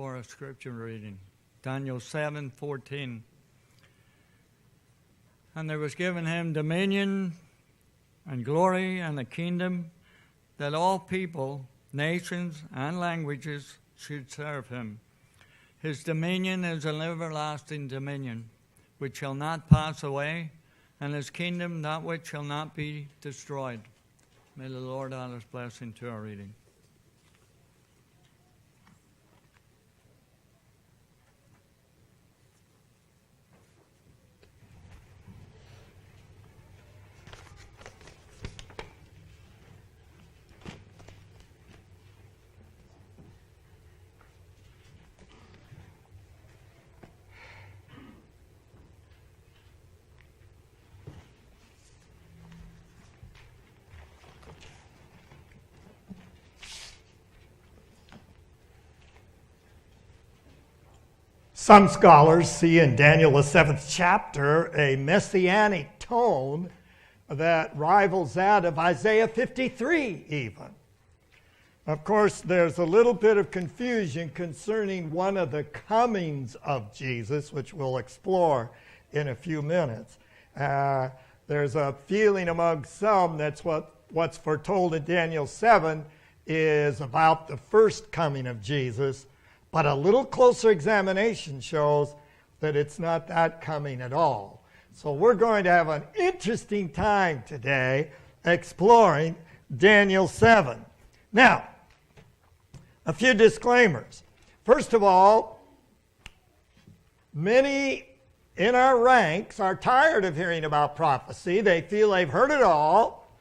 for a scripture reading. Daniel 7:14. And there was given him dominion and glory and a kingdom, that all people, nations, and languages should serve him. His dominion is an everlasting dominion, which shall not pass away, and his kingdom that which shall not be destroyed. May the Lord add his blessing to our reading. Some scholars see in Daniel, the 7th chapter, a messianic tone that rivals that of Isaiah 53 even. Of course, there's a little bit of confusion concerning one of the comings of Jesus, which we'll explore in a few minutes. There's a feeling among some that's what's foretold in Daniel 7 is about the first coming of Jesus. But a little closer examination shows that it's not that coming at all. So we're going to have an interesting time today exploring Daniel 7. Now, a few disclaimers. First of all, many in our ranks are tired of hearing about prophecy. They feel they've heard it all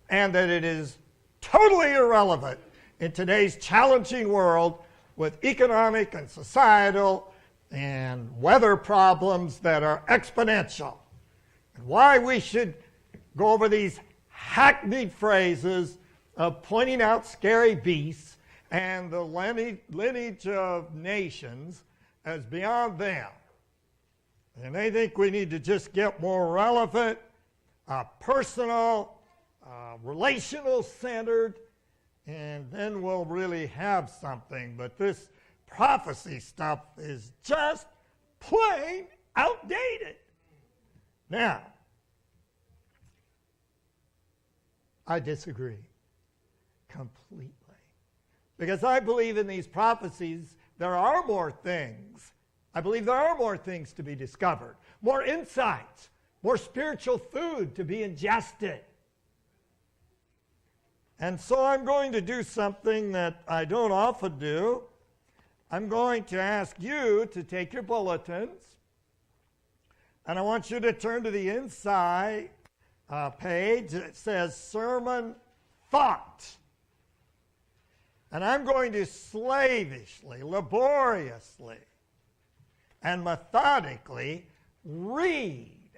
and that it is totally irrelevant in today's challenging world with economic and societal and weather problems that are exponential. And why we should go over these hackneyed phrases of pointing out scary beasts and the lineage of nations as beyond them. And they think we need to just get more relevant, personal, relational centered, and then we'll really have something. But this prophecy stuff is just plain outdated. Now, I disagree completely. Because I believe in these prophecies, there are more things. I believe there are more things to be discovered, more insights, more spiritual food to be ingested. And so I'm going to do something that I don't often do. I'm going to ask you to take your bulletins, and I want you to turn to the inside page. It says Sermon Thought. And I'm going to slavishly, laboriously, and methodically read.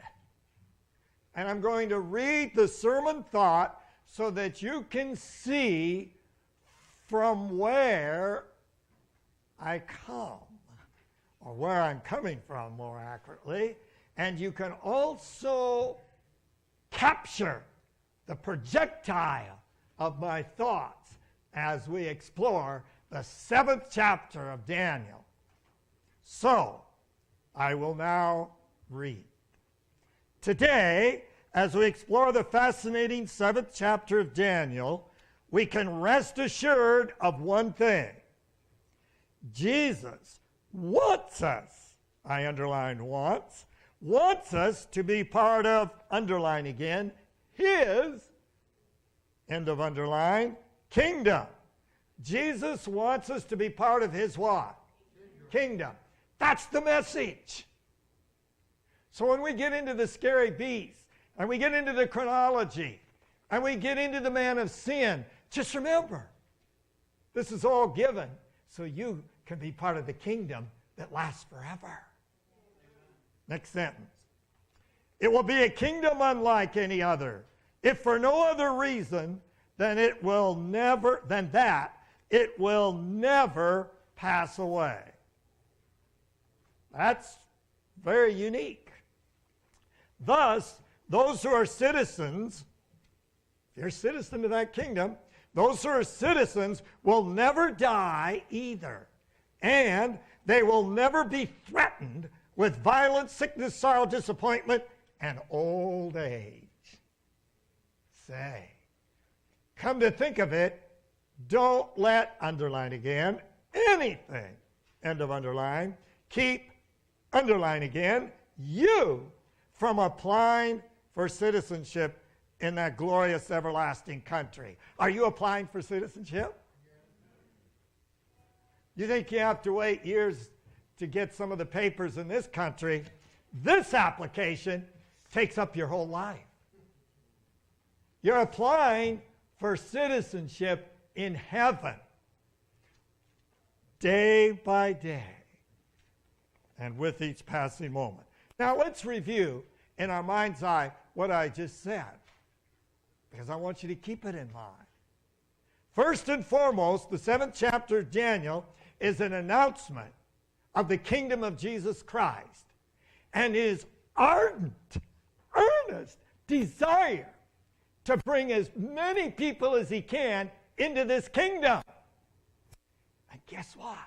And I'm going to read the sermon thought so that you can see from where I come, or where I'm coming from, more accurately. And you can also capture the projectile of my thoughts as we explore the 7th chapter of Daniel. So, I will now read. Today, as we explore the fascinating 7th chapter of Daniel, we can rest assured of one thing. Jesus wants us, I underlined wants us to be part of, underline again, his, end of underline, kingdom. Jesus wants us to be part of his what? Kingdom. That's the message. So when we get into the scary beast, and we get into the chronology, and we get into the man of sin, just remember, this is all given so you can be part of the kingdom that lasts forever. Next sentence. It will be a kingdom unlike any other, if for no other reason than it will never pass away. That's very unique. Thus, those who are citizens, if you're a citizen of that kingdom, those who are citizens will never die either. And they will never be threatened with violence, sickness, sorrow, disappointment, and old age. Say, come to think of it, don't let, underline again, anything, end of underline, keep, underline again, you from applying for citizenship in that glorious everlasting country. Are you applying for citizenship? You think you have to wait years to get some of the papers in this country? This application takes up your whole life. You're applying for citizenship in heaven, day by day, and with each passing moment. Now let's review in our mind's eye what I just said, because I want you to keep it in mind. First and foremost, the 7th chapter of Daniel is an announcement of the kingdom of Jesus Christ and his ardent, earnest desire to bring as many people as he can into this kingdom. And guess what?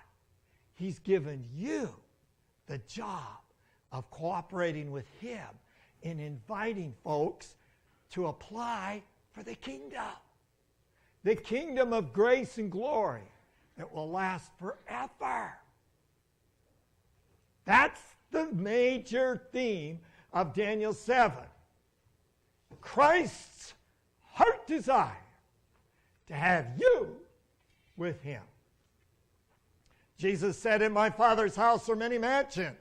He's given you the job of cooperating with him in inviting folks to apply for the kingdom of grace and glory that will last forever. That's the major theme of Daniel 7. Christ's heart desire to have you with him. Jesus said, in my Father's house are many mansions.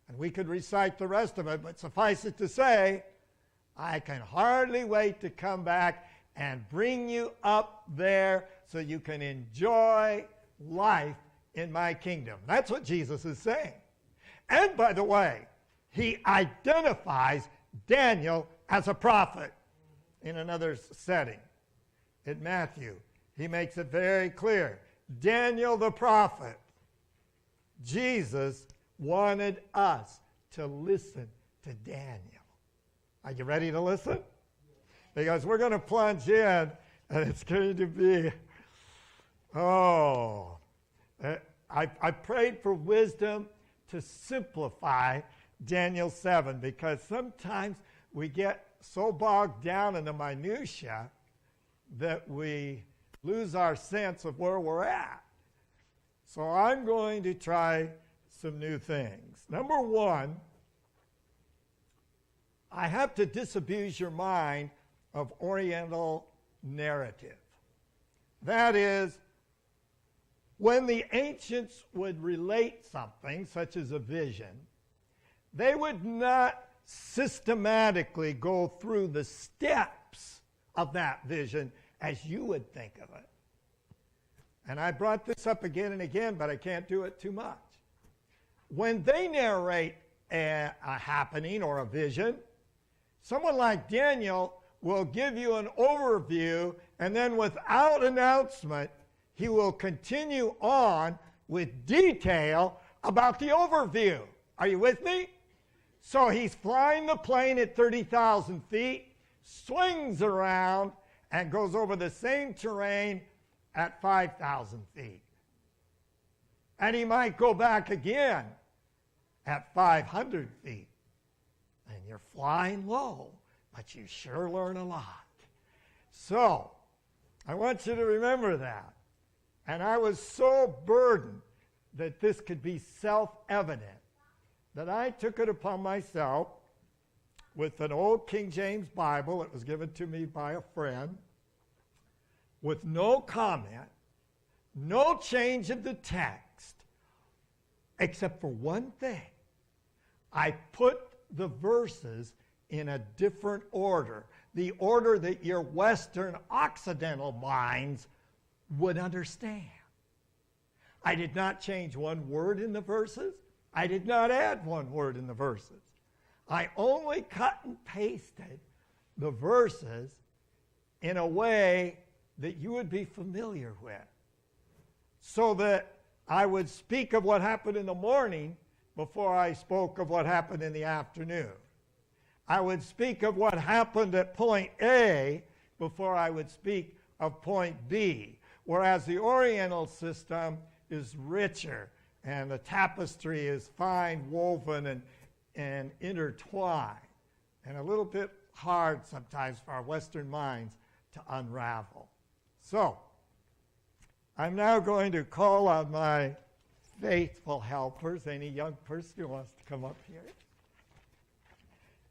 And we could recite the rest of it, but suffice it to say, I can hardly wait to come back and bring you up there so you can enjoy life in my kingdom. That's what Jesus is saying. And by the way, he identifies Daniel as a prophet in another setting. In Matthew, he makes it very clear. Daniel the prophet. Jesus wanted us to listen to Daniel. Are you ready to listen? Because we're going to plunge in, and it's going to be, I prayed for wisdom to simplify Daniel 7, because sometimes we get so bogged down in the minutia that we lose our sense of where we're at. So I'm going to try some new things. Number one, I have to disabuse your mind of Oriental narrative. That is, when the ancients would relate something, such as a vision, they would not systematically go through the steps of that vision as you would think of it. And I brought this up again and again, but I can't do it too much. When they narrate a happening or a vision, someone like Daniel will give you an overview, and then without announcement, he will continue on with detail about the overview. Are you with me? So he's flying the plane at 30,000 feet, swings around, and goes over the same terrain at 5,000 feet. And he might go back again at 500 feet. And you're flying low, but you sure learn a lot. So, I want you to remember that. And I was so burdened that this could be self-evident that I took it upon myself with an old King James Bible that was given to me by a friend, with no comment, no change of the text, except for one thing. I put the verses in a different order, the order that your Western Occidental minds would understand. I did not change one word in the verses. I did not add one word in the verses. I only cut and pasted the verses in a way that you would be familiar with, so that I would speak of what happened in the morning before I spoke of what happened in the afternoon. I would speak of what happened at point A before I would speak of point B, whereas the Oriental system is richer, and the tapestry is fine woven and intertwined, and a little bit hard sometimes for our Western minds to unravel. So, I'm now going to call on my faithful helpers, any young person who wants to come up here.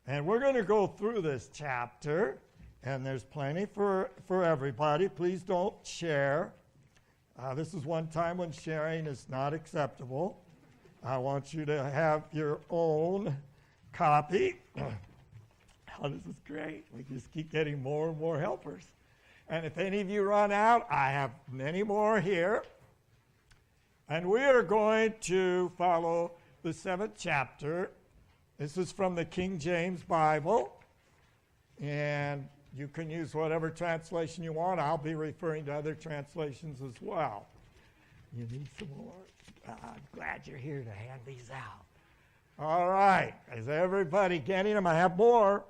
And we're going to go through this chapter, and there's plenty for everybody. Please don't share. This is one time when sharing is not acceptable. I want you to have your own copy. Oh, this is great. We just keep getting more and more helpers. And if any of you run out, I have many more here. And we are going to follow the 7th chapter. This is from the King James Bible. And you can use whatever translation you want. I'll be referring to other translations as well. You need some more? I'm glad you're here to hand these out. All right. Is everybody getting them? I have more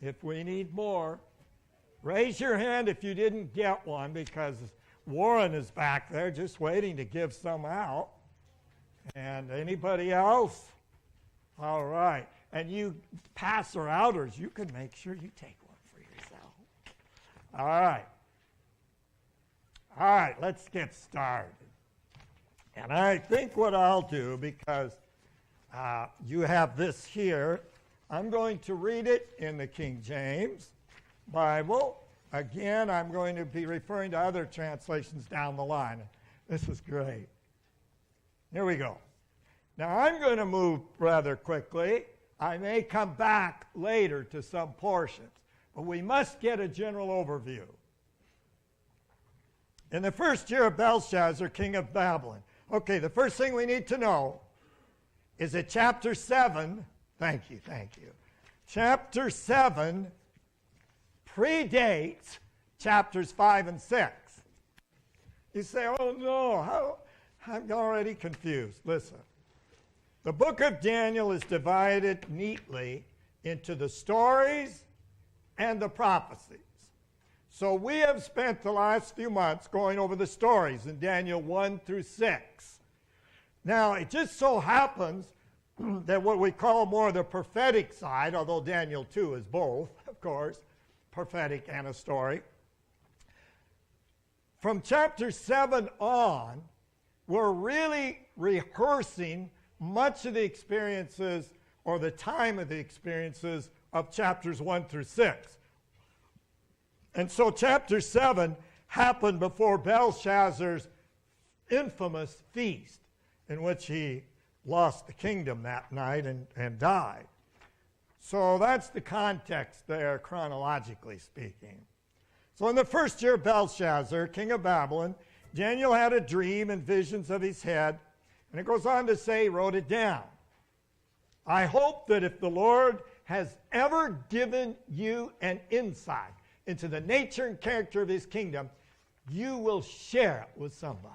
if we need more. Raise your hand if you didn't get one, because Warren is back there just waiting to give some out. And anybody else? All right. And you passer-outers, you can make sure you take one for yourself. All right. All right, let's get started. And I think what I'll do, because you have this here, I'm going to read it in the King James Bible. Again, I'm going to be referring to other translations down the line. This is great. Here we go. Now, I'm going to move rather quickly. I may come back later to some portions, but we must get a general overview. In the first year of Belshazzar, king of Babylon. Okay, the first thing we need to know is that chapter 7, thank you. Chapter 7 predates chapters 5 and 6. You say, oh no, I'm already confused. Listen, the book of Daniel is divided neatly into the stories and the prophecies. So we have spent the last few months going over the stories in Daniel 1 through 6. Now, it just so happens that what we call more the prophetic side, although Daniel 2 is both, of course, prophetic and a story. From chapter 7 on, we're really rehearsing much of the experiences or the time of the experiences of chapters 1 through 6. And so chapter 7 happened before Belshazzar's infamous feast in which he lost the kingdom that night and died. So that's the context there, chronologically speaking. So in the first year of Belshazzar, king of Babylon, Daniel had a dream and visions of his head. And it goes on to say, he wrote it down. I hope that if the Lord has ever given you an insight into the nature and character of his kingdom, you will share it with somebody.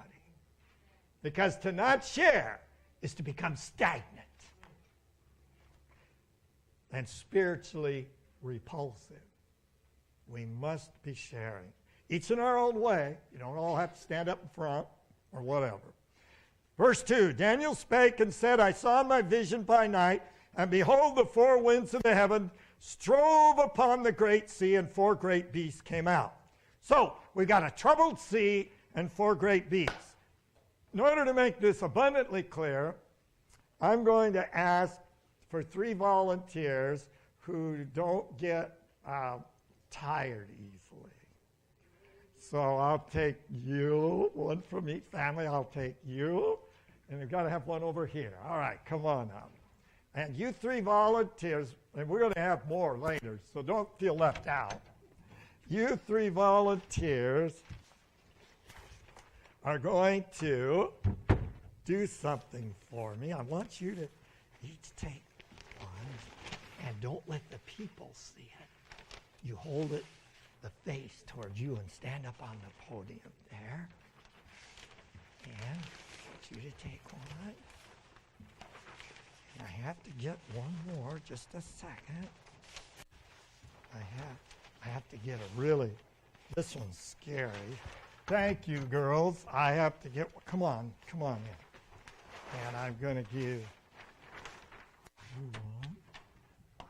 Because to not share is to become stagnant and spiritually repulsive. We must be sharing. Each in our own way. You don't all have to stand up in front or whatever. Verse 2, Daniel spake and said, I saw in my vision by night, and behold, the four winds of the heaven strove upon the great sea, and four great beasts came out. So, we got a troubled sea and four great beasts. In order to make this abundantly clear, I'm going to ask for 3 volunteers who don't get tired easily. So I'll take you, one from each family. I'll take you, and we've got to have one over here. All right, come on up. And you 3 volunteers, and we're going to have more later, so don't feel left out. You 3 volunteers are going to do something for me. I want you to each take one, and don't let the people see it. You hold it, the face towards you, and stand up on the podium there. And I want you to take one. And I have to get one more, just a second. I have to get a really, this one's scary. Thank you, girls. I have to get, come on in. And I'm going to give you one. All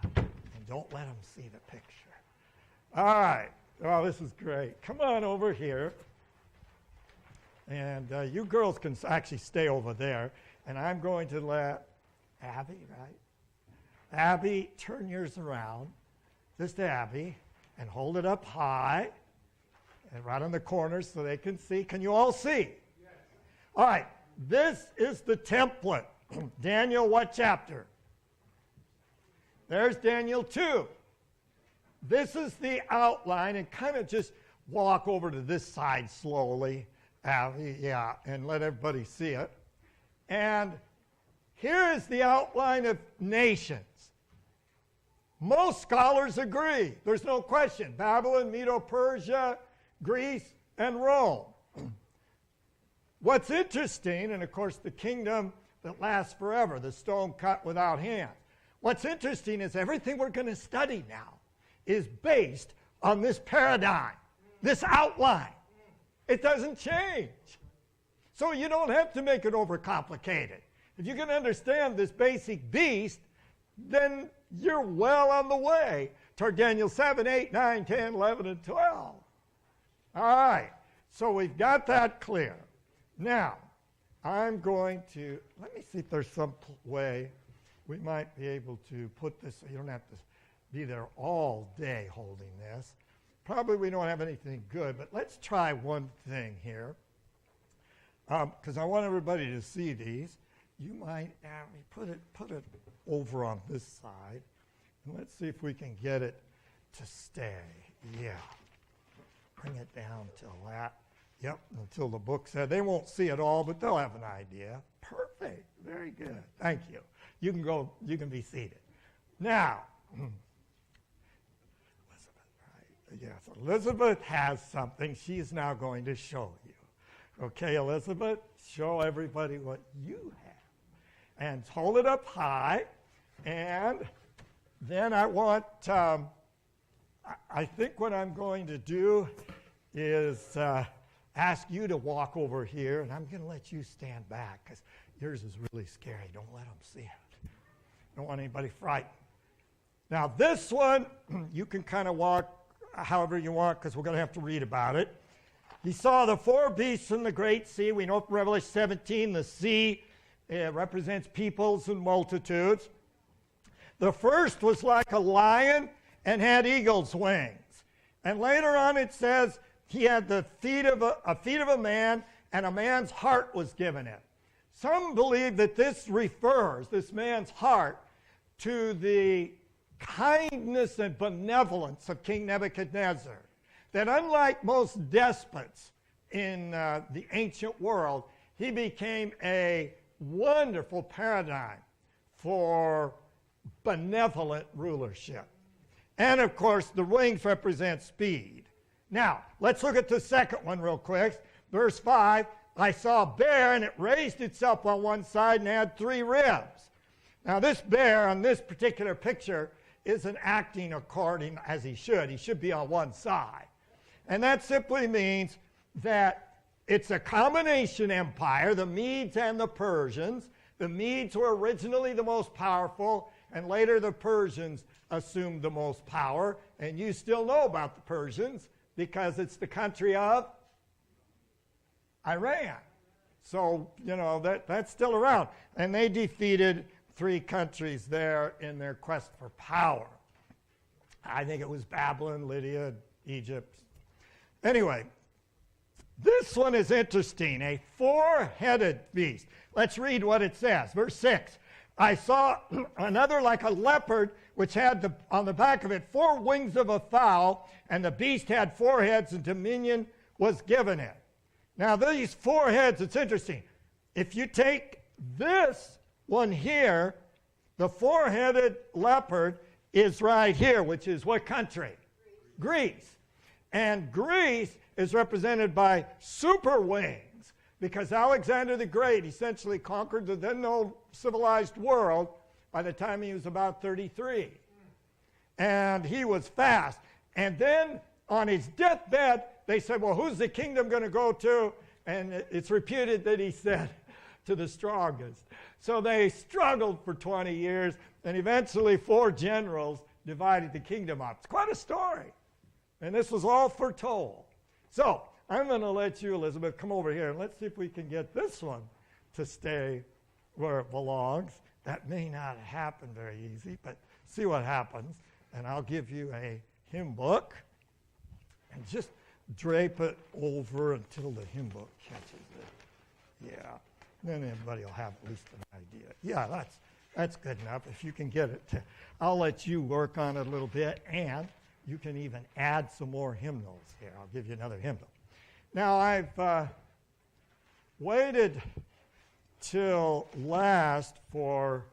right. And don't let them see the picture. All right. Oh, this is great. Come on over here. And you girls can actually stay over there. And I'm going to let Abby, right? Abby, turn yours around. Just Abby. And hold it up high. And right on the corners so they can see. Can you all see? Yes. All right. This is the template. Daniel, what chapter? There's Daniel 2. This is the outline, and kind of just walk over to this side slowly. And let everybody see it. And here is the outline of nations. Most scholars agree. There's no question. Babylon, Medo-Persia, Greece, and Rome. What's interesting, and of course the kingdom that lasts forever, the stone cut without hands. What's interesting is everything we're going to study now is based on this paradigm, this outline. It doesn't change. So you don't have to make it overcomplicated. If you can understand this basic beast, then you're well on the way toward Daniel 7, 8, 9, 10, 11, and 12. All right, so we've got that clear. Now, I'm going to, let me see if there's some way we might be able to put this, so you don't have to be there all day holding this. Probably we don't have anything good, but let's try one thing here. Because I want everybody to see these. You might put it over on this side. And let's see if we can get it to stay. Yeah. Bring it down till that. Yep, until the book said. They won't see it all, but they'll have an idea. Perfect. Very good. Thank you. You can go, you can be seated. Now, yes, Elizabeth has something she's now going to show you. Okay, Elizabeth, show everybody what you have. And hold it up high. And then I want, I think what I'm going to do is ask you to walk over here. And I'm going to let you stand back because yours is really scary. Don't let them see it. Don't want anybody frightened. Now, this one, you can kind of walk however you want, because we're going to have to read about it. He saw the four beasts in the great sea. We know from Revelation 17, the sea represents peoples and multitudes. The first was like a lion and had eagle's wings. And later on it says he had the feet of a man, and a man's heart was given him. Some believe that this refers, this man's heart, to the kindness and benevolence of King Nebuchadnezzar. That unlike most despots in the ancient world, he became a wonderful paradigm for benevolent rulership. And of course, the wings represent speed. Now, let's look at the second one real quick. Verse 5, I saw a bear, and it raised itself on one side and had 3 ribs. Now, this bear on this particular picture isn't acting according as he should. He should be on one side. And that simply means that it's a combination empire, the Medes and the Persians. The Medes were originally the most powerful, and later the Persians assumed the most power. And you still know about the Persians because it's the country of Iran. So, you know, that's still around. And they defeated 3 countries there in their quest for power. I think it was Babylon, Lydia, Egypt. Anyway, this one is interesting, a 4-headed beast. Let's read what it says. Verse 6, I saw another like a leopard, which had on the back of it 4 wings of a fowl, and the beast had 4 heads, and dominion was given it. Now, these 4 heads, it's interesting. If you take this one here, the 4-headed leopard is right here, which is what country? Greece. And Greece is represented by super wings because Alexander the Great essentially conquered the then known civilized world by the time he was about 33. And he was fast. And then on his deathbed, they said, well, who's the kingdom going to go to? And it's reputed that he said, to the strongest. So they struggled for 20 years, and eventually 4 generals divided the kingdom up. It's quite a story. And this was all foretold. So I'm going to let you, Elizabeth, come over here, and let's see if we can get this one to stay where it belongs. That may not happen very easy, but see what happens. And I'll give you a hymn book, and just drape it over until the hymn book catches it. Yeah. Then everybody will have at least an idea. Yeah, that's good enough. If you can get it, I'll let you work on it a little bit, and you can even add some more hymnals here. I'll give you another hymnal. Now, I've waited till last for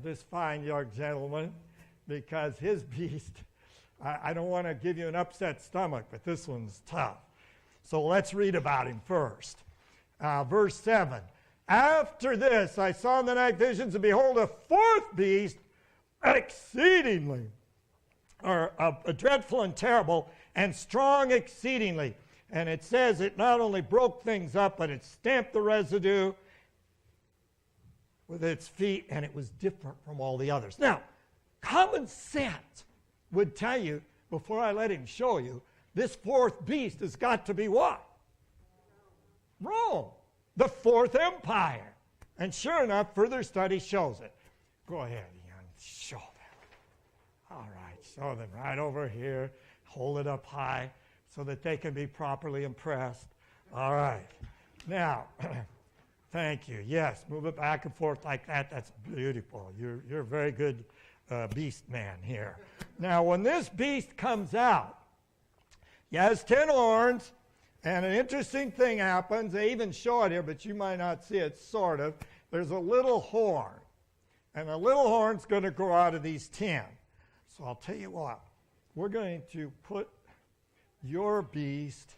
this fine young gentleman, because his beast, I don't want to give you an upset stomach, but this one's tough. So let's read about him first. Verse 7. After this, I saw in the night visions, and behold, a 4th beast, exceedingly, or dreadful and terrible, and strong exceedingly. And it says it not only broke things up, but it stamped the residue with its feet, and it was different from all the others. Now, common sense would tell you, before I let him show you, this 4th beast has got to be what? Rome, the 4th empire. And sure enough, further study shows it. Go ahead, Ian, show them. All right, show them right over here. Hold it up high so that they can be properly impressed. All right. Now, thank you. Yes, move it back and forth like that. That's beautiful. You're a very good beast man here. Now, when this beast comes out, he has 10 horns. And an interesting thing happens. They even show it here, but you might not see it, sort of. There's a little horn. And the little horn's going to grow out of these 10. So I'll tell you what. We're going to put your beast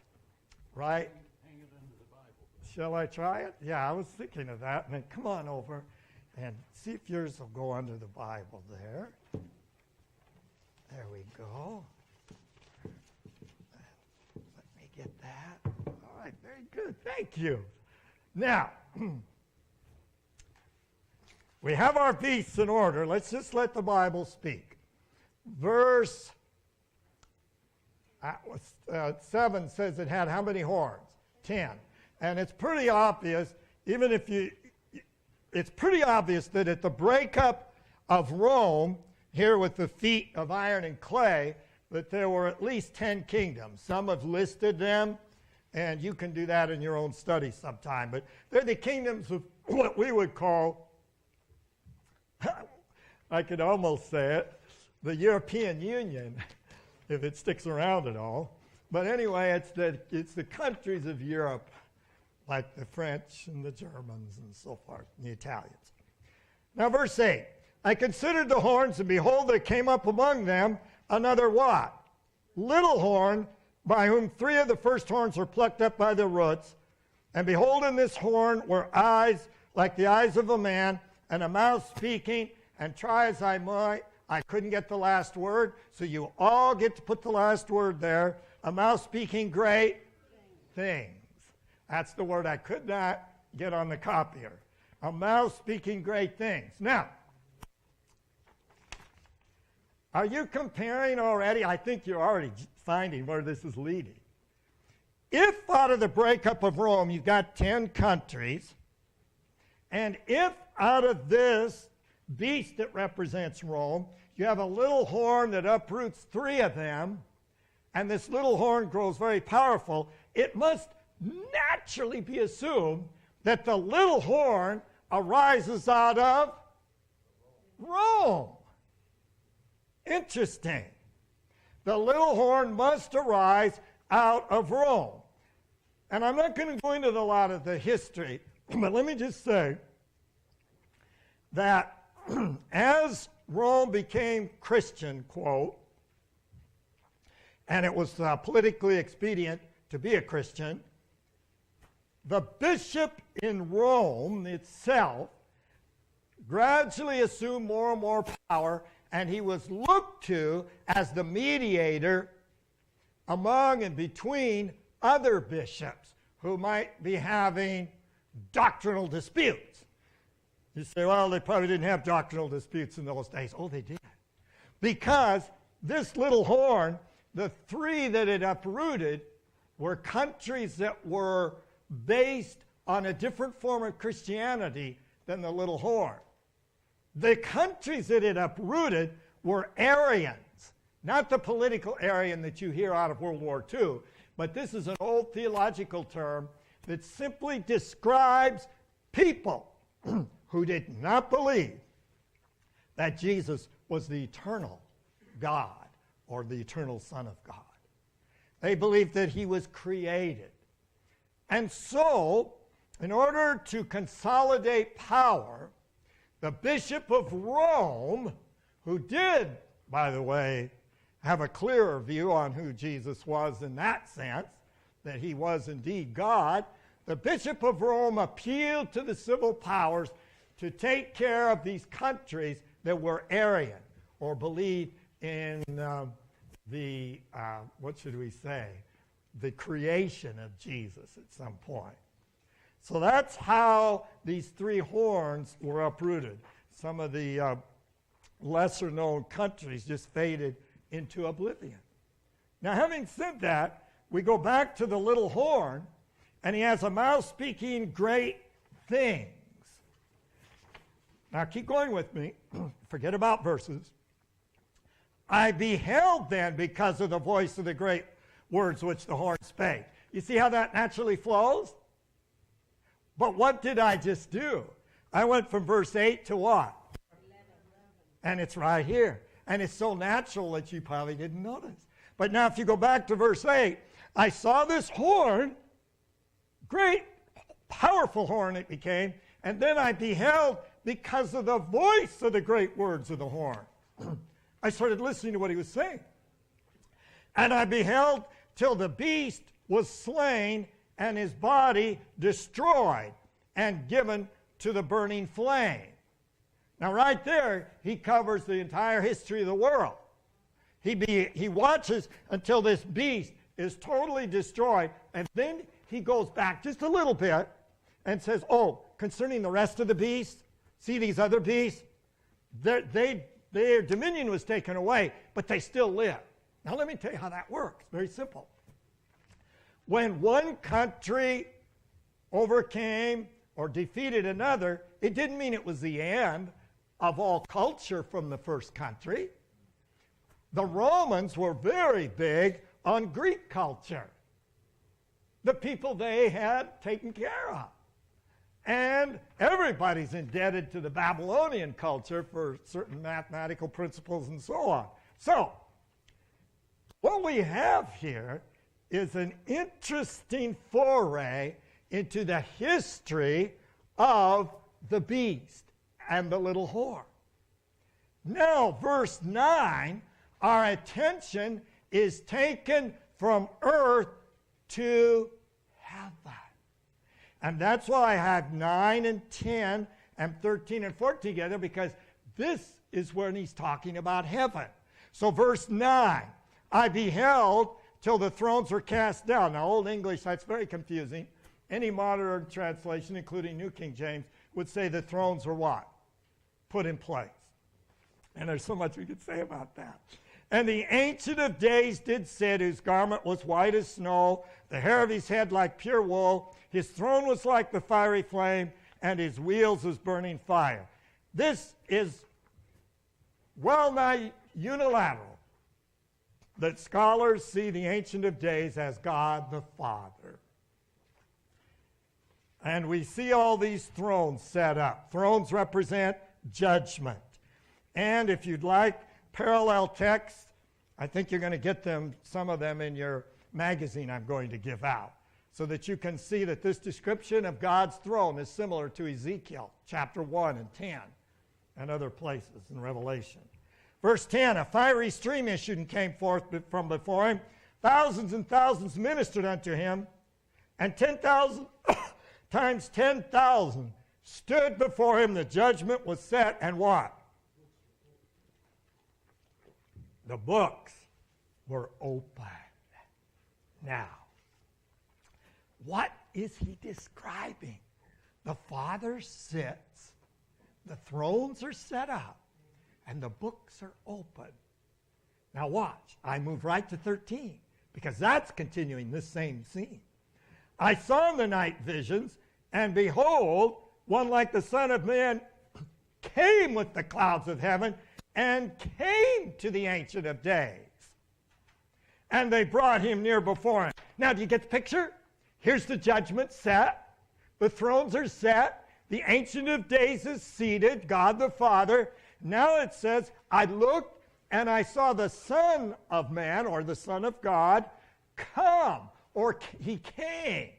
right. Hang it under the Bible. Shall I try it? Yeah, I was thinking of that. And then come on over and see if yours will go under the Bible there. There we go. Get that. All right, very good. Thank you. Now, we have our beasts in order. Let's just let the Bible speak. Verse 7 says it had how many horns? 10. And it's pretty obvious, it's pretty obvious that at the breakup of Rome, here with the feet of iron and clay, that there were at least 10 kingdoms. Some have listed them, and you can do that in your own study sometime. But they're the kingdoms of what we would call, I could almost say it, the European Union, if it sticks around at all. But anyway, it's the countries of Europe, like the French and the Germans and so forth, and the Italians. Now, verse 8. I considered the horns, and behold, there came up among them another what? Little horn, by whom 3 of the first horns were plucked up by the roots. And behold, in this horn were eyes like the eyes of a man, and a mouth speaking, and try as I might, I couldn't get the last word, so you all get to put the last word there. A mouth speaking great things. That's the word I could not get on the copier. A mouth speaking great things. Now, are you comparing already? I think you're already finding where this is leading. If out of the breakup of Rome you've got 10 countries, and if out of this beast that represents Rome, you have a little horn that uproots 3 of them, and this little horn grows very powerful, it must naturally be assumed that the little horn arises out of Rome. Interesting. The little horn must arise out of Rome. And I'm not going to go into a lot of the history, but let me just say that as Rome became Christian, quote, and it was politically expedient to be a Christian, the bishop in Rome itself gradually assumed more and more power, and he was looked to as the mediator among and between other bishops who might be having doctrinal disputes. You say, well, they probably didn't have doctrinal disputes in those days. Oh, they did. Because this little horn, the three that it uprooted were countries that were based on a different form of Christianity than the little horn. The countries that it uprooted were Arians, not the political Aryan that you hear out of World War II, but this is an old theological term that simply describes people who did not believe that Jesus was the eternal God or the eternal Son of God. They believed that he was created. And so, in order to consolidate power, the Bishop of Rome, who did, by the way, have a clearer view on who Jesus was in that sense, that he was indeed God, the Bishop of Rome appealed to the civil powers to take care of these countries that were Arian or believed in what should we say, the creation of Jesus at some point. So that's how these three horns were uprooted. Some of the lesser known countries just faded into oblivion. Now, having said that, we go back to the little horn, and he has a mouth speaking great things. Now, keep going with me. Forget about verses. I beheld then because of the voice of the great words which the horn spake. You see how that naturally flows? But what did I just do? I went from verse 8 to what? 11. And it's right here. And it's so natural that you probably didn't notice. But now if you go back to verse 8, I saw this horn, great, powerful horn it became, and then I beheld because of the voice of the great words of the horn. I started listening to what he was saying. And I beheld till the beast was slain and his body destroyed and given to the burning flame. Now right there, he covers the entire history of the world. He watches until this beast is totally destroyed, and then he goes back just a little bit and says, oh, concerning the rest of the beasts, see these other beasts? Their dominion was taken away, but they still live. Now let me tell you how that works. Very simple. When one country overcame or defeated another, it didn't mean it was the end of all culture from the first country. The Romans were very big on Greek culture, the people they had taken care of. And everybody's indebted to the Babylonian culture for certain mathematical principles and so on. So, what we have here is an interesting foray into the history of the beast and the little horn. Now, verse 9, our attention is taken from earth to heaven. And that's why I have 9 and 10 and 13 and 14 together, because this is when he's talking about heaven. So verse 9, I beheld till the thrones were cast down. Now, Old English, that's very confusing. Any modern translation, including New King James, would say the thrones were what? Put in place. And there's so much we could say about that. And the Ancient of Days did sit, whose garment was white as snow, the hair of his head like pure wool. His throne was like the fiery flame, and his wheels as burning fire. This is well nigh unilateral, that scholars see the Ancient of Days as God the Father. And we see all these thrones set up. Thrones represent judgment. And if you'd like parallel texts, I think you're going to get them, some of them in your magazine I'm going to give out, so that you can see that this description of God's throne is similar to Ezekiel chapter 1 and 10 and other places in Revelation. Verse 10, a fiery stream issued and came forth from before him. Thousands and thousands ministered unto him, and 10,000 times 10,000 stood before him. The judgment was set, and what? The books were open. Now, what is he describing? The Father sits, the thrones are set up, and the books are open. Now watch, I move right to 13, because that's continuing this same scene. I saw in the night visions, and behold, one like the Son of Man came with the clouds of heaven, and came to the Ancient of Days. And they brought him near before him. Now, do you get the picture? Here's the judgment set. The thrones are set. The Ancient of Days is seated, God the Father. Now it says, I looked and I saw the Son of Man, or the Son of God, come, or he came,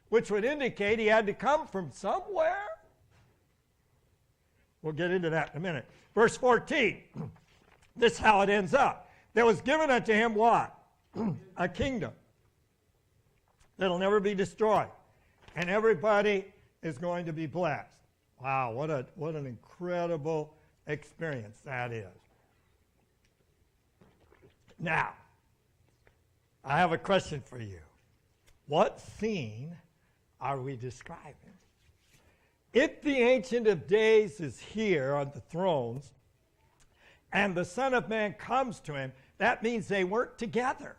which would indicate he had to come from somewhere. We'll get into that in a minute. Verse 14, this is how it ends up. There was given unto him what? A kingdom that'll never be destroyed. And everybody is going to be blessed. Wow, what an incredible experience that is. Now, I have a question for you. What scene are we describing? If the Ancient of Days is here on the thrones, and the Son of Man comes to him, that means they work together.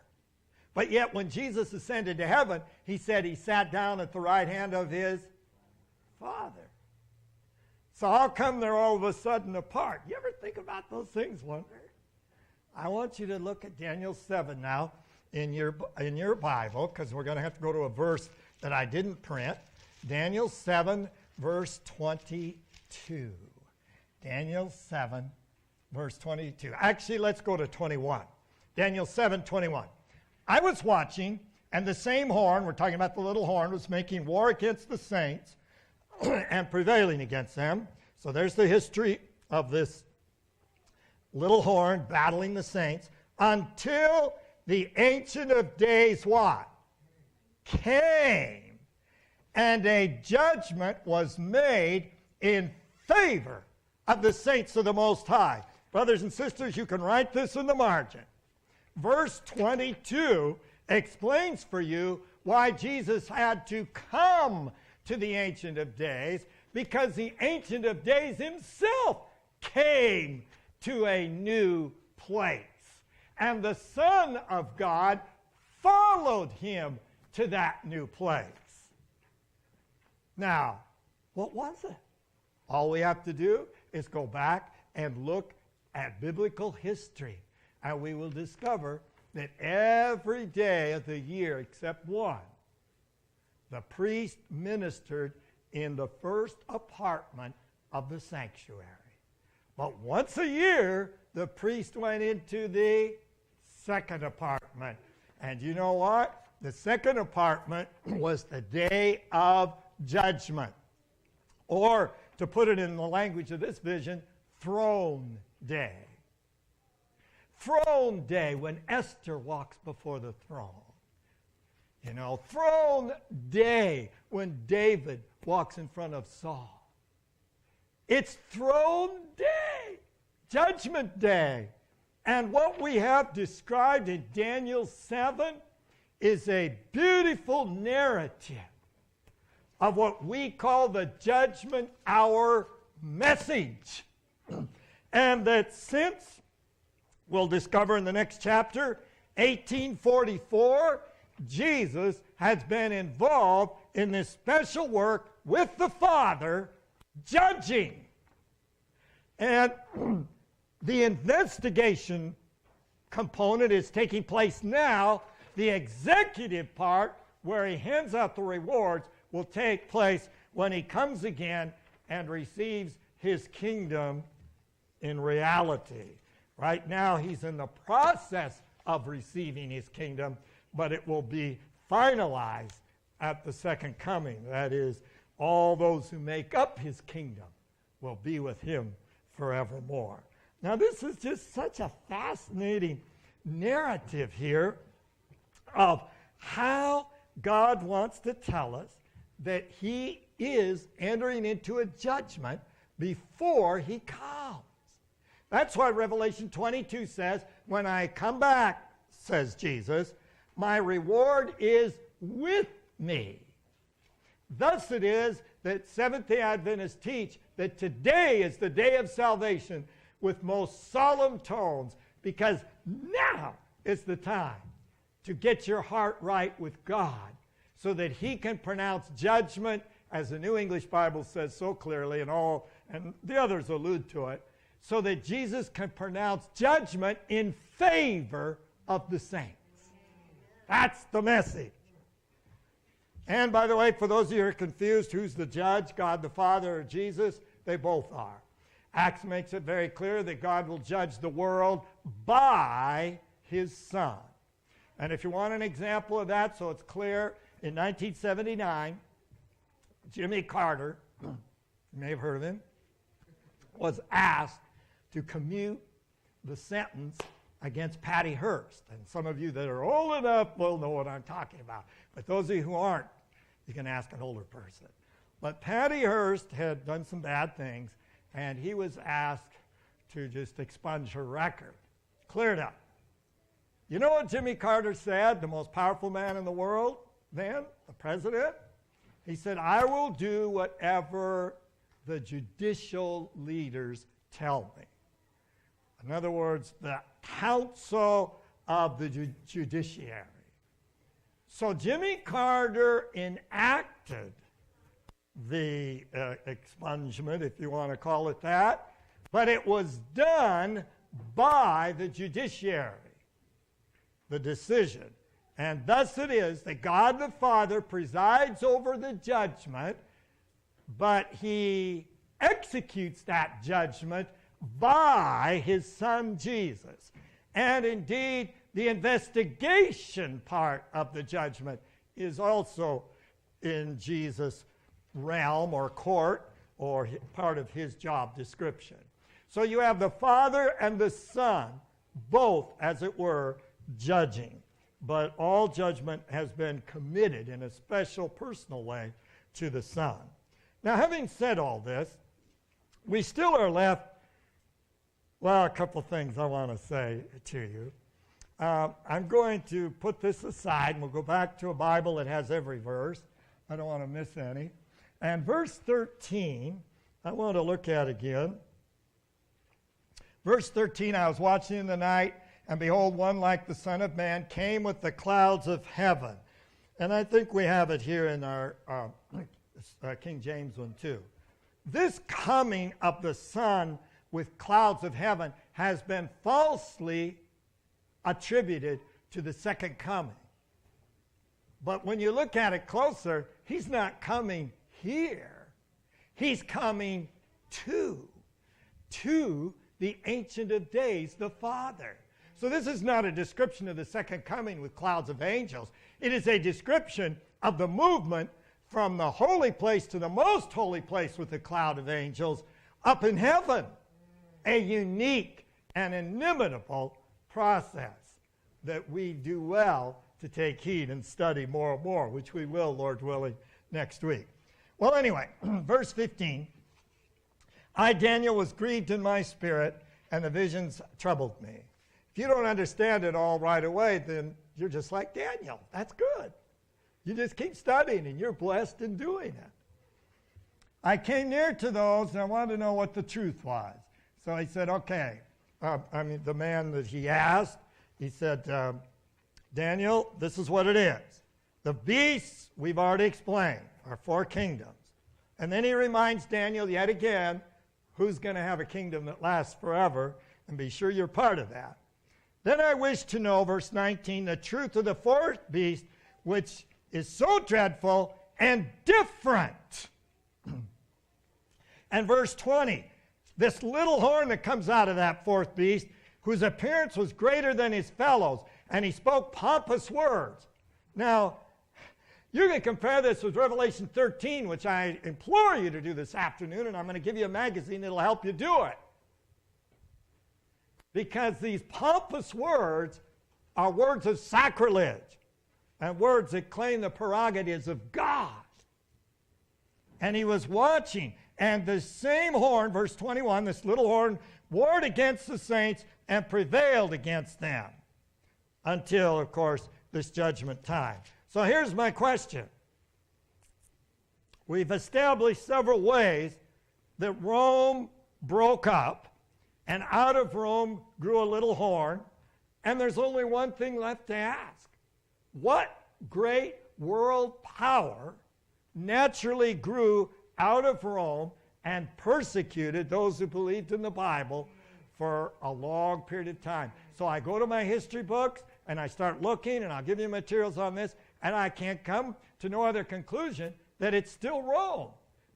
But yet when Jesus ascended to heaven, he said he sat down at the right hand of his Father. So how come they're all of a sudden apart? You ever think about those things, wonder? I want you to look at Daniel 7 now in your Bible, because we're going to have to go to a verse that I didn't print. Daniel 7, verse 22. Daniel 7, verse 22. Actually, let's go to 21. Daniel 7, 21. I was watching, and the same horn, we're talking about the little horn, was making war against the saints and prevailing against them. So there's the history of this little horn battling the saints until the Ancient of Days what? Came. And a judgment was made in favor of the saints of the Most High. Brothers and sisters, you can write this in the margin. Verse 22 explains for you why Jesus had to come to the Ancient of Days, because the Ancient of Days himself came to a new place. And the Son of God followed him to that new place. Now, what was it? All we have to do is go back and look at biblical history, and we will discover that every day of the year except one, the priest ministered in the first apartment of the sanctuary. But once a year, the priest went into the second apartment. And you know what? The second apartment was the day of judgment. Or, to put it in the language of this vision, throne day. Throne day, when Esther walks before the throne. You know, throne day, when David walks in front of Saul. It's throne day, judgment day. And what we have described in Daniel 7 is a beautiful narrative of what we call the judgment hour message. And that since, we'll discover in the next chapter, 1844, Jesus has been involved in this special work with the Father, judging. And the investigation component is taking place now. The executive part, where he hands out the rewards, will take place when he comes again and receives his kingdom in reality. Right now, he's in the process of receiving his kingdom, but it will be finalized at the second coming. That is, all those who make up his kingdom will be with him forevermore. Now, this is just such a fascinating narrative here of how God wants to tell us that he is entering into a judgment before he comes. That's why Revelation 22 says, when I come back, says Jesus, my reward is with me. Thus it is that Seventh-day Adventists teach that today is the day of salvation with most solemn tones, because now is the time to get your heart right with God so that he can pronounce judgment, as the New English Bible says so clearly, and the others allude to it, so that Jesus can pronounce judgment in favor of the saints. That's the message. And by the way, for those of you who are confused, who's the judge, God the Father or Jesus? They both are. Acts makes it very clear that God will judge the world by his Son. And if you want an example of that, so it's clear, in 1979, Jimmy Carter, you may have heard of him, was asked to commute the sentence against Patty Hearst. And some of you that are old enough will know what I'm talking about. But those of you who aren't, you can ask an older person. But Patty Hearst had done some bad things, and he was asked to just expunge her record. Clear it up. You know what Jimmy Carter said, the most powerful man in the world then, the president? He said, I will do whatever the judicial leaders tell me. In other words, the council of the judiciary. So Jimmy Carter enacted the expungement, if you want to call it that, but it was done by the judiciary, the decision. And thus it is that God the Father presides over the judgment, but he executes that judgment by his Son Jesus. And indeed, the investigation part of the judgment is also in Jesus' realm or court, or part of his job description. So you have the Father and the Son, both, as it were, judging. But all judgment has been committed in a special personal way to the Son. Now, having said all this, we still are left, well, a couple things I want to say to you. I'm going to put this aside, and we'll go back to a Bible that has every verse. I don't want to miss any. And verse 13, I want to look at again. Verse 13, I was watching in the night, and behold, one like the Son of Man came with the clouds of heaven. And I think we have it here in our King James one too. This coming of the Son with clouds of heaven has been falsely attributed to the second coming. But when you look at it closer, he's not coming here. He's coming to the Ancient of Days, the Father. So this is not a description of the second coming with clouds of angels. It is a description of the movement from the holy place to the most holy place with the cloud of angels up in heaven. A unique and inimitable process that we do well to take heed and study more and more, which we will, Lord willing, next week. Well, anyway, verse 15. I, Daniel, was grieved in my spirit, and the visions troubled me. If you don't understand it all right away, then you're just like Daniel. That's good. You just keep studying, and you're blessed in doing it. I came near to those, and I wanted to know what the truth was. So he said, okay. The man that he asked, he said, Daniel, this is what it is. The beasts, we've already explained, are 4 kingdoms. And then he reminds Daniel yet again, who's going to have a kingdom that lasts forever, and be sure you're part of that. Then I wish to know, verse 19, the truth of the 4th beast, which is so dreadful and different. And verse 20, this little horn that comes out of that 4th beast, whose appearance was greater than his fellows, and he spoke pompous words. Now, you can compare this with Revelation 13, which I implore you to do this afternoon, and I'm going to give you a magazine that will help you do it. Because these pompous words are words of sacrilege and words that claim the prerogatives of God. And he was watching, and the same horn, verse 21, this little horn, warred against the saints and prevailed against them until, of course, this judgment time. So here's my question. We've established several ways that Rome broke up, and out of Rome grew a little horn, and there's only one thing left to ask. What great world power naturally grew out of Rome and persecuted those who believed in the Bible for a long period of time? So I go to my history books, and I start looking, and I'll give you materials on this, and I can't come to no other conclusion that it's still Rome.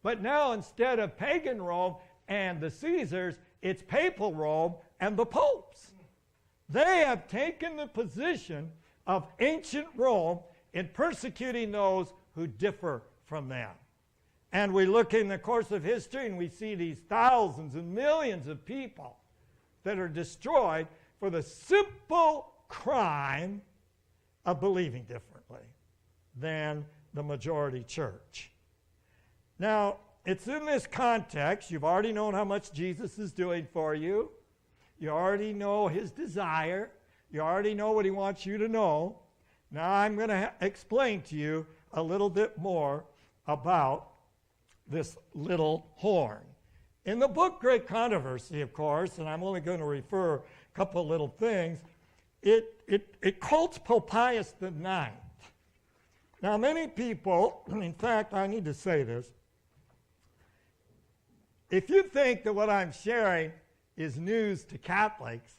But now, instead of pagan Rome and the Caesars, it's papal Rome and the popes. They have taken the position of ancient Rome in persecuting those who differ from them. And we look in the course of history and we see these thousands and millions of people that are destroyed for the simple crime of believing differently than the majority church. Now, it's in this context, you've already known how much Jesus is doing for you. You already know his desire. You already know what he wants you to know. Now I'm going to explain to you a little bit more about this little horn. In the book Great Controversy, of course, and I'm only going to refer a couple little things, it quotes Pope Pius IX. Now many people, in fact, I need to say this, if you think that what I'm sharing is news to Catholics,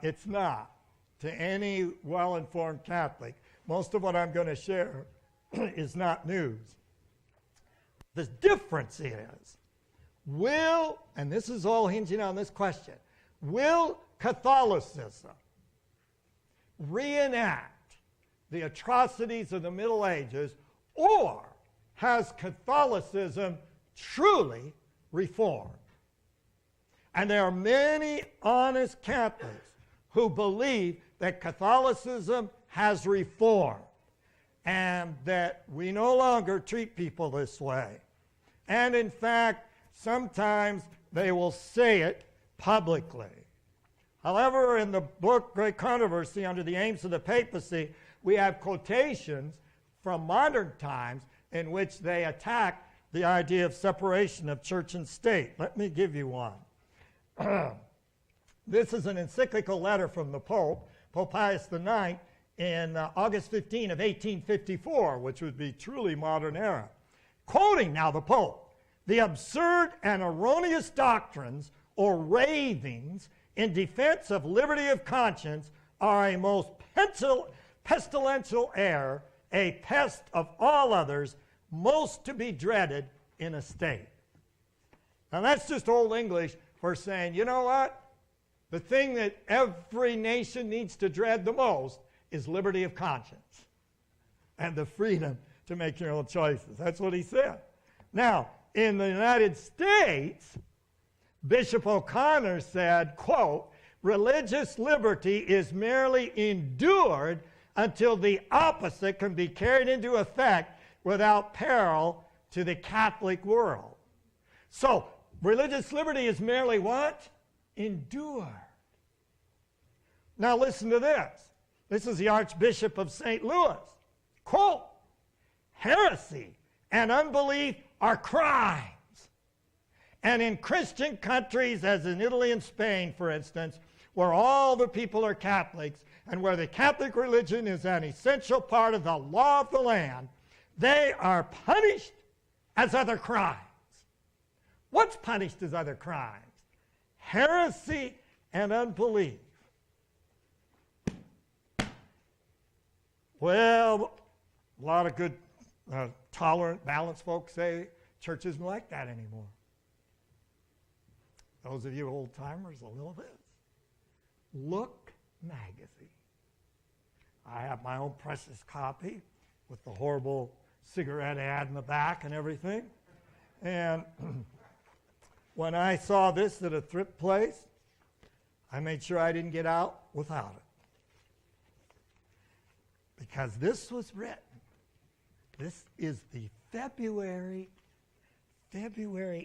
it's not to any well-informed Catholic. Most of what I'm going to share is not news. The difference is, and this is all hinging on this question, will Catholicism reenact the atrocities of the Middle Ages, or has Catholicism truly reformed? And there are many honest Catholics who believe that Catholicism has reformed and that we no longer treat people this way. And in fact, sometimes they will say it publicly. However, in the book Great Controversy, under the aims of the papacy, we have quotations from modern times in which they attack the idea of separation of church and state. Let me give you one. This is an encyclical letter from the Pope, Pope Pius IX, in August 15 of 1854, which would be truly modern era. Quoting now the Pope, "The absurd and erroneous doctrines or ravings in defense of liberty of conscience are a most pestilential error, a pest of all others, most to be dreaded in a state." Now that's just old English for saying, you know what? The thing that every nation needs to dread the most is liberty of conscience and the freedom to make your own choices. That's what he said. Now, in the United States, Bishop O'Connor said, quote, "Religious liberty is merely endured until the opposite can be carried into effect without peril to the Catholic world." So, religious liberty is merely what? Endured. Now listen to this. This is the Archbishop of St. Louis. Quote, "Heresy and unbelief are crimes. And in Christian countries, as in Italy and Spain, for instance, where all the people are Catholics and where the Catholic religion is an essential part of the law of the land, they are punished as other crimes." What's punished as other crimes? Heresy and unbelief. Well, a lot of good, tolerant, balanced folks say church isn't like that anymore. Those of you old-timers, a little bit. Look magazine. I have my own precious copy with the horrible cigarette ad in the back and everything. And when I saw this at a thrift place, I made sure I didn't get out without it. Because this was written. This is the February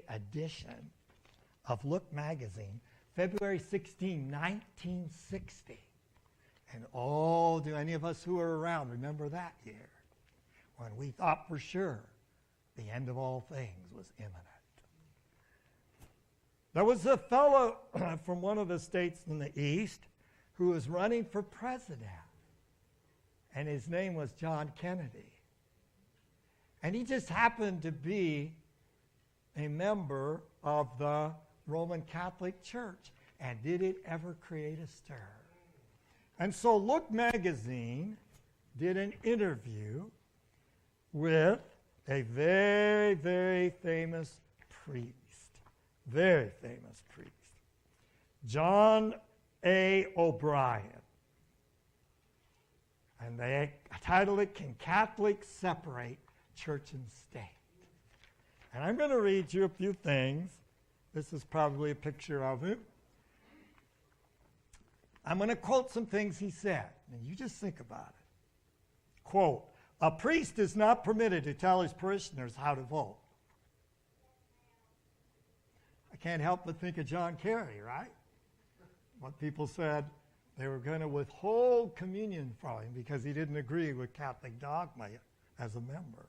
edition of Look magazine, February 16, 1960. And oh, do any of us who were around remember that year when we thought for sure the end of all things was imminent? There was a fellow from one of the states in the East who was running for president, and his name was John Kennedy. And he just happened to be a member of the Roman Catholic Church. And did it ever create a stir? And so Look magazine did an interview with a very, very famous priest. Very famous priest. John A. O'Brien. And they titled it, Can Catholics Separate Church and State? And I'm going to read you a few things. This is probably a picture of him. I'm going to quote some things he said, and you just think about it. Quote, a priest is not permitted to tell his parishioners how to vote. I can't help but think of John Kerry, right? What people said, they were going to withhold communion from him because he didn't agree with Catholic dogma as a member.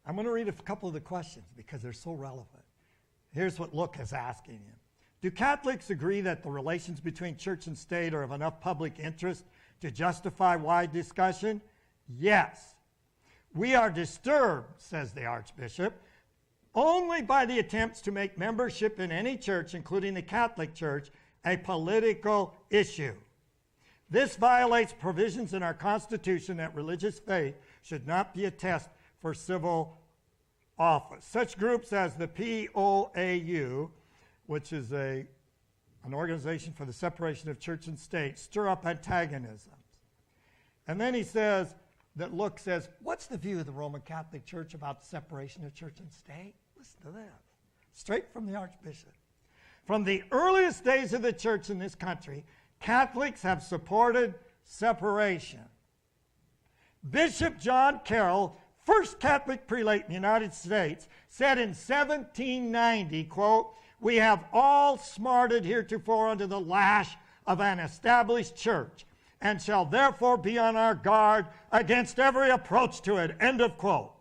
I'm going to read a couple of the questions because they're so relevant. Here's what Look is asking him. Do Catholics agree that the relations between church and state are of enough public interest to justify wide discussion? Yes. We are disturbed, says the Archbishop, only by the attempts to make membership in any church, including the Catholic Church, a political issue. This violates provisions in our Constitution that religious faith should not be a test for civil office. Such groups as the POAU, which is an organization for the separation of church and state, stir up antagonisms. And then he says, that Look says, what's the view of the Roman Catholic Church about the separation of church and state? Listen to this, straight from the Archbishop. From the earliest days of the church in this country, Catholics have supported separation. Bishop John Carroll, first Catholic prelate in the United States, said in 1790, quote, we have all smarted heretofore under the lash of an established church, and shall therefore be on our guard against every approach to it, end of quote.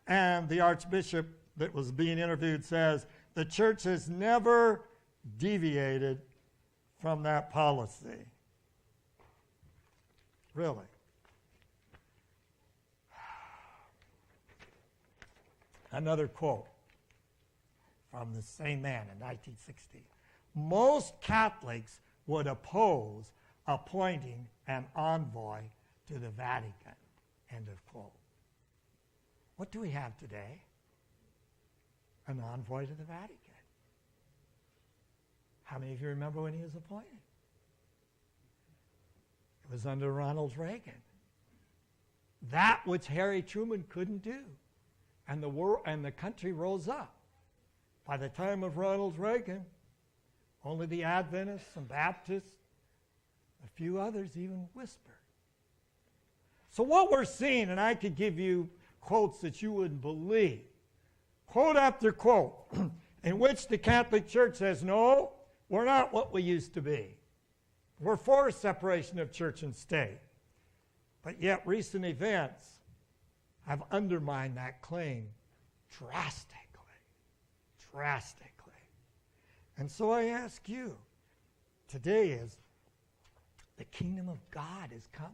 And the Archbishop that was being interviewed says, the church has never deviated from that policy. Really. Another quote from the same man in 1960. Most Catholics would oppose appointing an envoy to the Vatican, end of quote. What do we have today? An envoy to the Vatican. How many of you remember when he was appointed? It was under Ronald Reagan. That which Harry Truman couldn't do. And the country rose up. By the time of Ronald Reagan, only the Adventists and Baptists, a few others even whispered. So what we're seeing, and I could give you quotes that you wouldn't believe, quote after quote, in which the Catholic Church says, no, we're not what we used to be. We're for separation of church and state. But yet recent events have undermined that claim drastically. And so I ask you, today is, the kingdom of God is coming.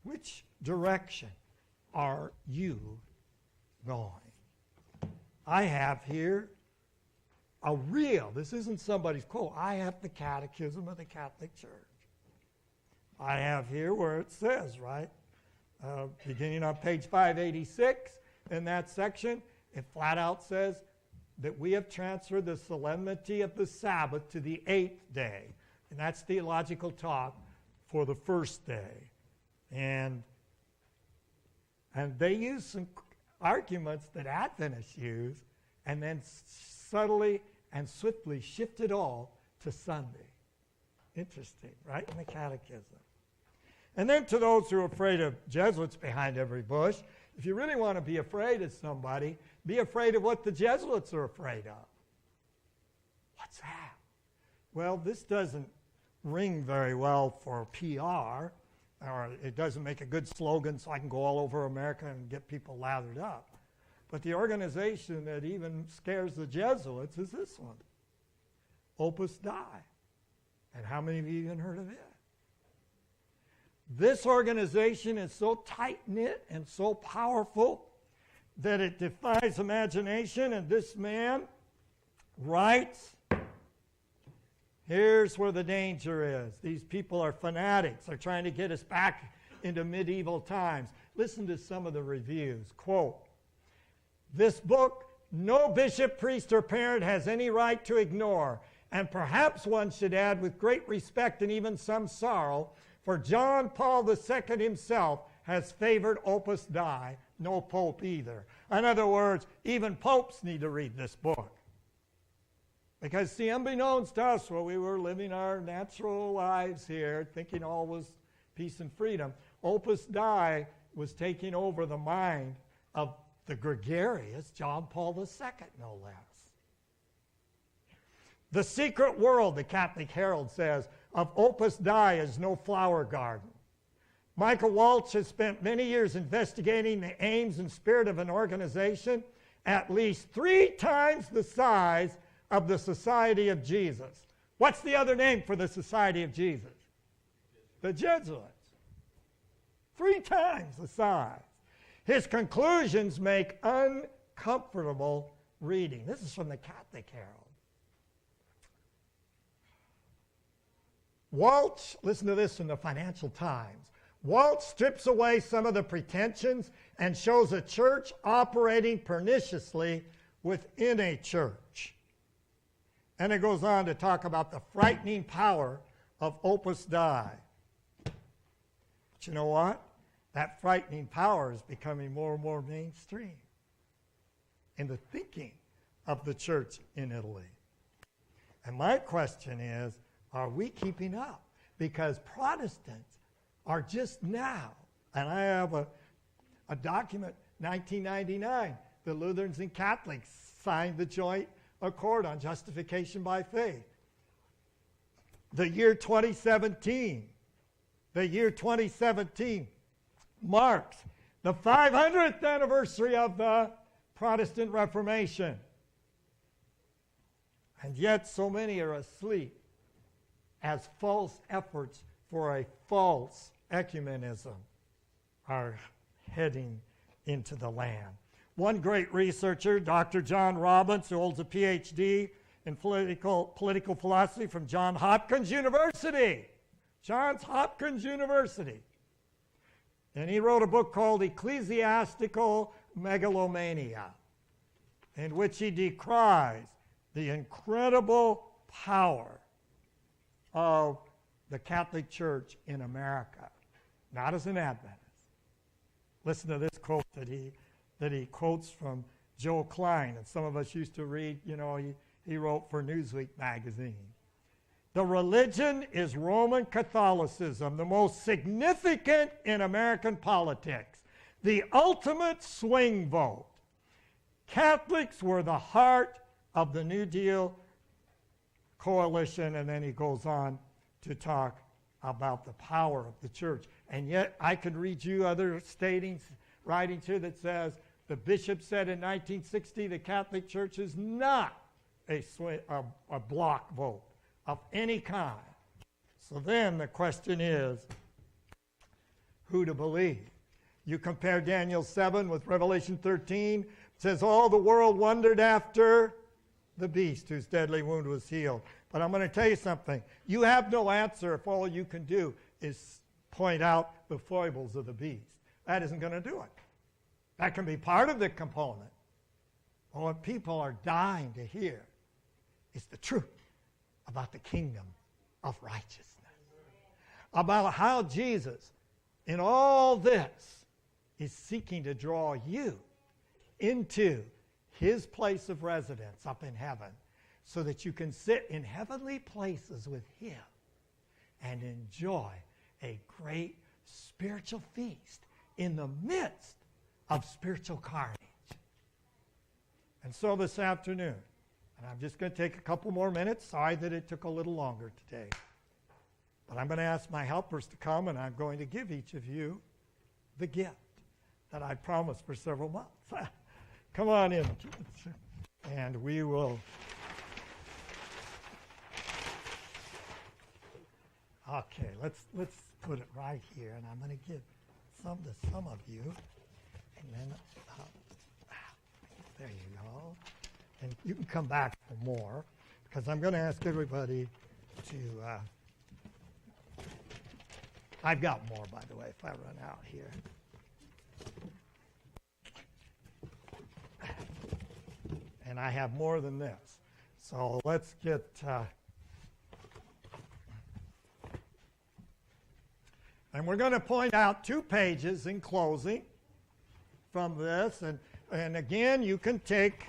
Which direction are you going? I have here this isn't somebody's quote, I have the Catechism of the Catholic Church. I have here where it says, right, beginning on page 586, in that section, it flat out says that we have transferred the solemnity of the Sabbath to the 8th day. And that's theological talk for the first day. And they use some arguments that Adventists use and then subtly and swiftly shift it all to Sunday. Interesting, right? In the Catechism. And then to those who are afraid of Jesuits behind every bush, if you really want to be afraid of somebody, be afraid of what the Jesuits are afraid of. What's that? well, this doesn't ring very well for PR, or it doesn't make a good slogan so I can go all over America and get people lathered up. But the organization that even scares the Jesuits is this one, Opus Dei. And how many of you even heard of it? This organization is so tight-knit and so powerful that it defies imagination, and this man writes, here's where the danger is. These people are fanatics. They're trying to get us back into medieval times. Listen to some of the reviews. Quote, this book, no bishop, priest, or parent has any right to ignore, and perhaps one should add with great respect and even some sorrow, for John Paul II himself has favored Opus Dei, no pope either. In other words, even popes need to read this book. Because, see, unbeknownst to us, while we were living our natural lives here, thinking all was peace and freedom, Opus Dei was taking over the mind of the gregarious John Paul II, no less. The secret world, the Catholic Herald says, of Opus Dei is no flower garden. Michael Walsh has spent many years investigating the aims and spirit of an organization at least 3 times the size of the Society of Jesus. What's the other name for the Society of Jesus? The Jesuits. 3 times the size. His conclusions make uncomfortable reading. This is from the Catholic Herald. Walsh, listen to this from the Financial Times. Walsh strips away some of the pretensions and shows a church operating perniciously within a church. And it goes on to talk about the frightening power of Opus Dei. But you know what? That frightening power is becoming more and more mainstream in the thinking of the church in Italy. And my question is, are we keeping up? Because Protestants are just now, and I have a document, 1999, the Lutherans and Catholics signed the joint accord on justification by faith. The year 2017 marks the 500th anniversary of the Protestant Reformation. And yet so many are asleep as false efforts for a false ecumenism are heading into the land. One great researcher, Dr. John Robbins, who holds a PhD in political philosophy from Johns Hopkins University. And he wrote a book called Ecclesiastical Megalomania, in which he decries the incredible power of the Catholic Church in America, not as an Adventist. Listen to this quote that he quotes from Joe Klein, and some of us used to read, he wrote for Newsweek magazine. The religion is Roman Catholicism, the most significant in American politics, the ultimate swing vote. Catholics were the heart of the New Deal coalition, and then he goes on to talk about the power of the church. And yet I could read you other writings here that says the bishop said in 1960 the Catholic Church is not a block vote of any kind. So then the question is, who to believe? You compare Daniel 7 with Revelation 13. It says all the world wondered after the beast whose deadly wound was healed. But I'm going to tell you something. You have no answer if all you can do is point out the foibles of the beast. That isn't going to do it. That can be part of the component. But what people are dying to hear is the truth about the kingdom of righteousness. About how Jesus, in all this, is seeking to draw you into his place of residence up in heaven so that you can sit in heavenly places with him and enjoy a great spiritual feast in the midst of spiritual carnage. And so this afternoon, And I'm just going to take a couple more minutes. Sorry that it took a little longer today. But I'm going to ask my helpers to come, and I'm going to give each of you the gift that I promised for several months. Come on in, kids. And we will... Okay, let's put it right here, and I'm going to give some to some of you, and then there you go. And you can come back for more, because I'm going to ask everybody to. I've got more, by the way, if I run out here. And I have more than this, so let's get. And we're going to point out 2 pages in closing from this. And again, you can take,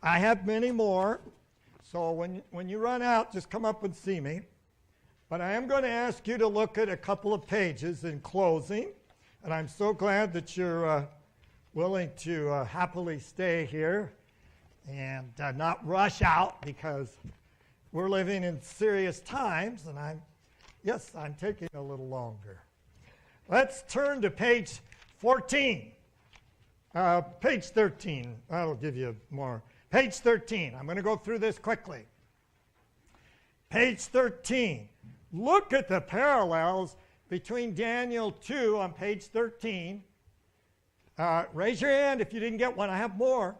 I have many more. So when you run out, just come up and see me. But I am going to ask you to look at a couple of pages in closing. And I'm so glad that you're willing to happily stay here and not rush out, because we're living in serious times. And I'm taking a little longer. Let's turn to page 14. Page 13. That'll give you more. Page 13. I'm going to go through this quickly. Page 13. Look at the parallels between Daniel 2 on page 13. Raise your hand if you didn't get one. I have more.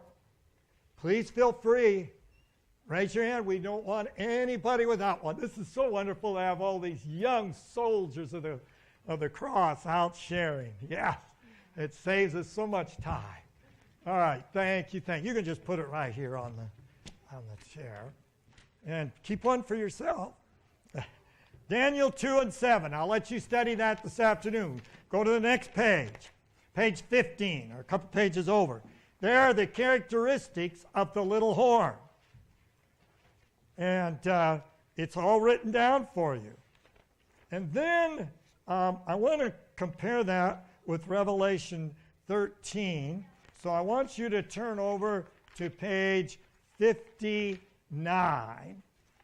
Please feel free. Raise your hand. We don't want anybody without one. This is so wonderful to have all these young soldiers of the cross out sharing. Yes, it saves us so much time. All right, thank you. You can just put it right here on the chair. And keep one for yourself. Daniel 2 and 7. I'll let you study that this afternoon. Go to the next page. Page 15, or a couple pages over. There are the characteristics of the little horn. And it's all written down for you. And then I want to compare that with Revelation 13. So I want you to turn over to page 59.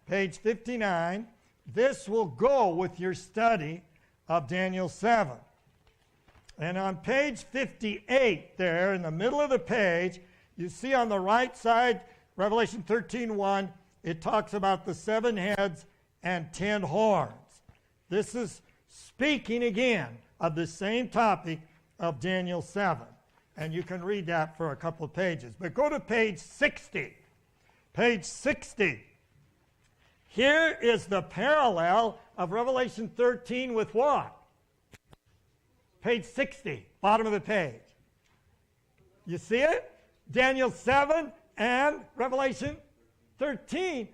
Page 59. This will go with your study of Daniel 7. And on page 58 there, in the middle of the page, you see on the right side, Revelation 13:1, it talks about the 7 heads and 10 horns. This is speaking again of the same topic of Daniel 7. And you can read that for a couple of pages. But go to page 60. Page 60. Here is the parallel of Revelation 13 with what? Page 60, bottom of the page. You see it? Daniel 7 and Revelation 13,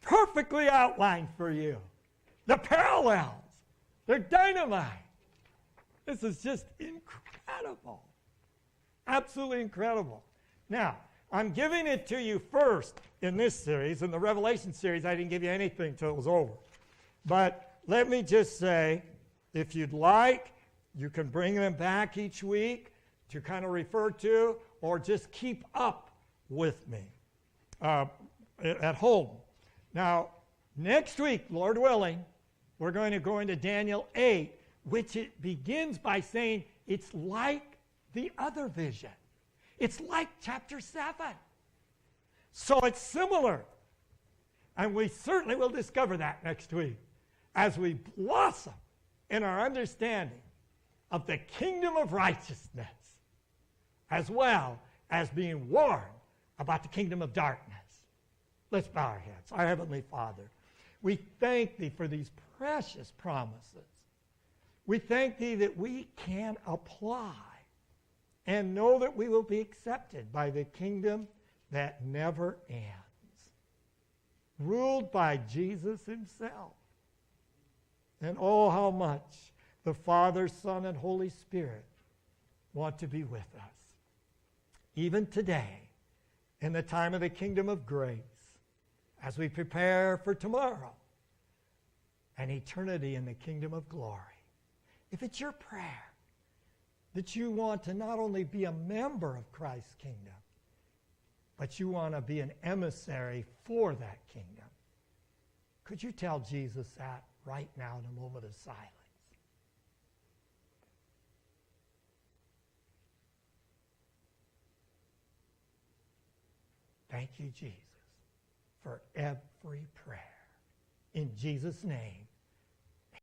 perfectly outlined for you. The parallels, they're dynamite. This is just incredible. Absolutely incredible. Now, I'm giving it to you first in this series. In the Revelation series, I didn't give you anything until it was over. But let me just say, if you'd like, you can bring them back each week to kind of refer to, or just keep up with me at home. Now, next week, Lord willing, we're going to go into Daniel 8, which it begins by saying it's like the other vision. It's like chapter 7. So it's similar. And we certainly will discover that next week as we blossom in our understanding of the kingdom of righteousness, as well as being warned about the kingdom of darkness. Let's bow our heads. Our Heavenly Father, we thank Thee for these precious promises. We thank Thee that we can apply and know that we will be accepted by the kingdom that never ends, ruled by Jesus Himself. And oh, how much the Father, Son, and Holy Spirit want to be with us, even today, in the time of the kingdom of grace, as we prepare for tomorrow and eternity in the kingdom of glory. If it's your prayer that you want to not only be a member of Christ's kingdom, but you want to be an emissary for that kingdom. Could you tell Jesus that right now in a moment of silence? Thank you, Jesus, for every prayer. In Jesus' name.